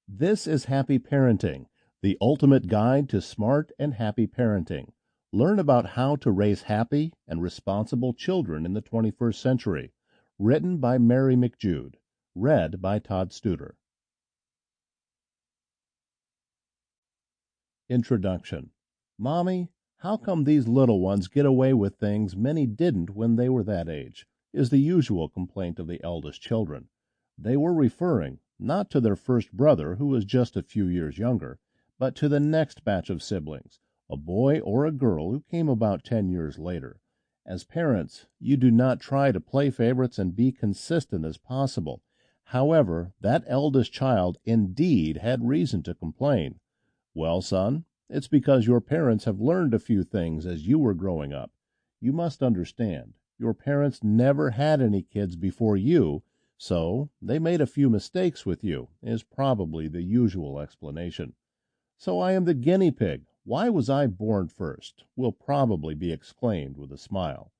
This is Happy Parenting, the ultimate guide to smart and happy parenting. Learn about how to raise happy and responsible children in the 21st century. Written by Mary Mcjude. Read by Todd Studer. Introduction. Mommy, how come these little ones get away with things many didn't when they were that age? Is the usual complaint of the eldest children. They were referring not to their first brother, who was just a few years younger, but to the next batch of siblings, a boy or a girl who came about 10 years later. As parents, you do not try to play favorites and be consistent as possible. However, that eldest child indeed had reason to complain. Well, son, it's because your parents have learned a few things as you were growing up. You must understand, your parents never had any kids before you, so they made a few mistakes with you, is probably the usual explanation. So I am the guinea pig. Why was I born first? Will probably be exclaimed with a smile.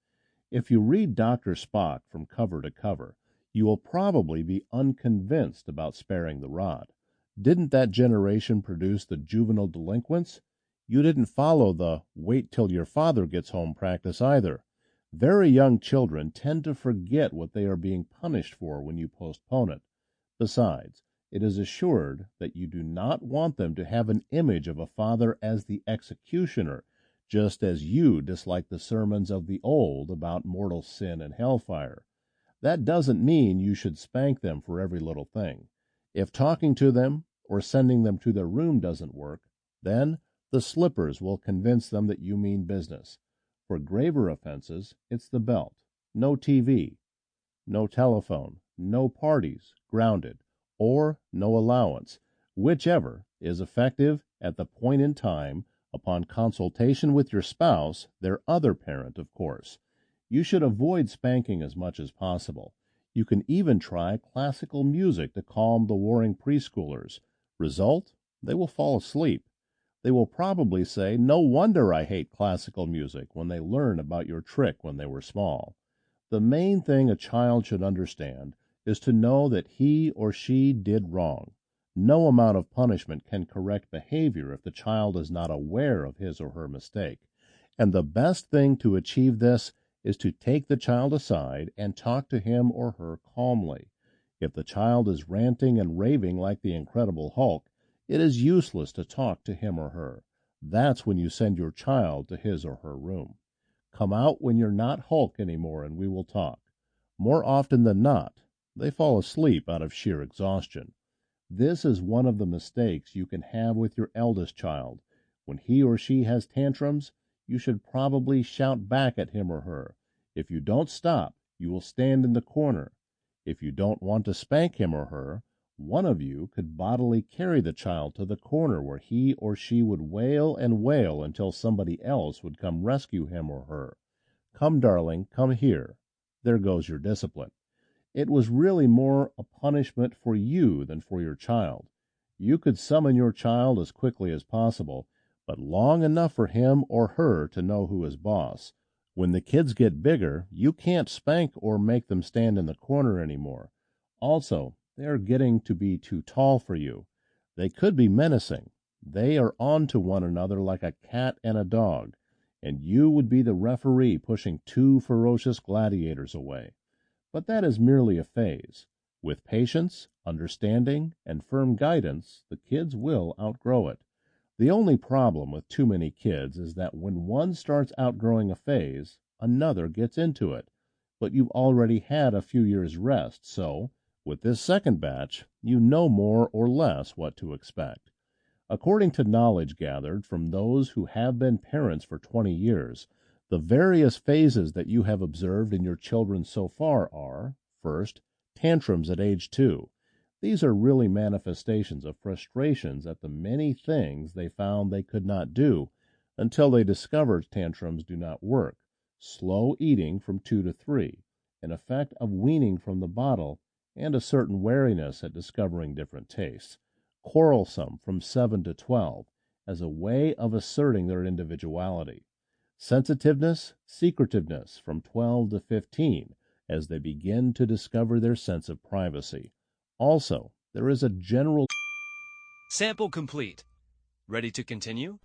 If you read Dr. Spock from cover to cover, you will probably be unconvinced about sparing the rod. Didn't that generation produce the juvenile delinquents? You didn't follow the wait till your father gets home practice either. Very young children tend to forget what they are being punished for when you postpone it. Besides, it is assured that you do not want them to have an image of a father as the executioner, just as you dislike the sermons of the old about mortal sin and hellfire. That doesn't mean you should spank them for every little thing. If talking to them or sending them to their room doesn't work, then the slippers will convince them that you mean business. For graver offenses, it's the belt. No TV, no telephone, no parties, grounded, or no allowance, whichever is effective at the point in time upon consultation with your spouse, their other parent, of course. You should avoid spanking as much as possible. You can even try classical music to calm the warring preschoolers. Result? They will fall asleep. They will probably say, "No wonder I hate classical music," when they learn about your trick when they were small. The main thing a child should understand is to know that he or she did wrong. No amount of punishment can correct behavior if the child is not aware of his or her mistake. And the best thing to achieve this is to take the child aside and talk to him or her calmly. If the child is ranting and raving like the Incredible Hulk, it is useless to talk to him or her. That's when you send your child to his or her room. Come out when you're not Hulk anymore and we will talk. More often than not, they fall asleep out of sheer exhaustion. This is one of the mistakes you can have with your eldest child. When he or she has tantrums, you should probably shout back at him or her. If you don't stop, you will stand in the corner. If you don't want to spank him or her, one of you could bodily carry the child to the corner where he or she would wail and wail until somebody else would come rescue him or her. Come, darling, come here. There goes your discipline. It was really more a punishment for you than for your child. You could summon your child as quickly as possible, but long enough for him or her to know who is boss. When the kids get bigger, you can't spank or make them stand in the corner anymore. Also, they are getting to be too tall for you. They could be menacing. They are on to one another like a cat and a dog, and you would be the referee pushing two ferocious gladiators away. But that is merely a phase. With patience, understanding, and firm guidance, the kids will outgrow it. The only problem with too many kids is that when one starts outgrowing a phase, another gets into it. But you've already had a few years' rest, so with this second batch, you know more or less what to expect. According to knowledge gathered from those who have been parents for 20 years, the various phases that you have observed in your children so far are, first, tantrums at age 2. These are really manifestations of frustrations at the many things they found they could not do until they discovered tantrums do not work. Slow eating from 2 to 3, an effect of weaning from the bottle, and a certain wariness at discovering different tastes. Quarrelsome from 7 to 12, as a way of asserting their individuality. Sensitiveness, secretiveness from 12 to 15, as they begin to discover their sense of privacy. Also, there is a general Sample complete. Ready to continue?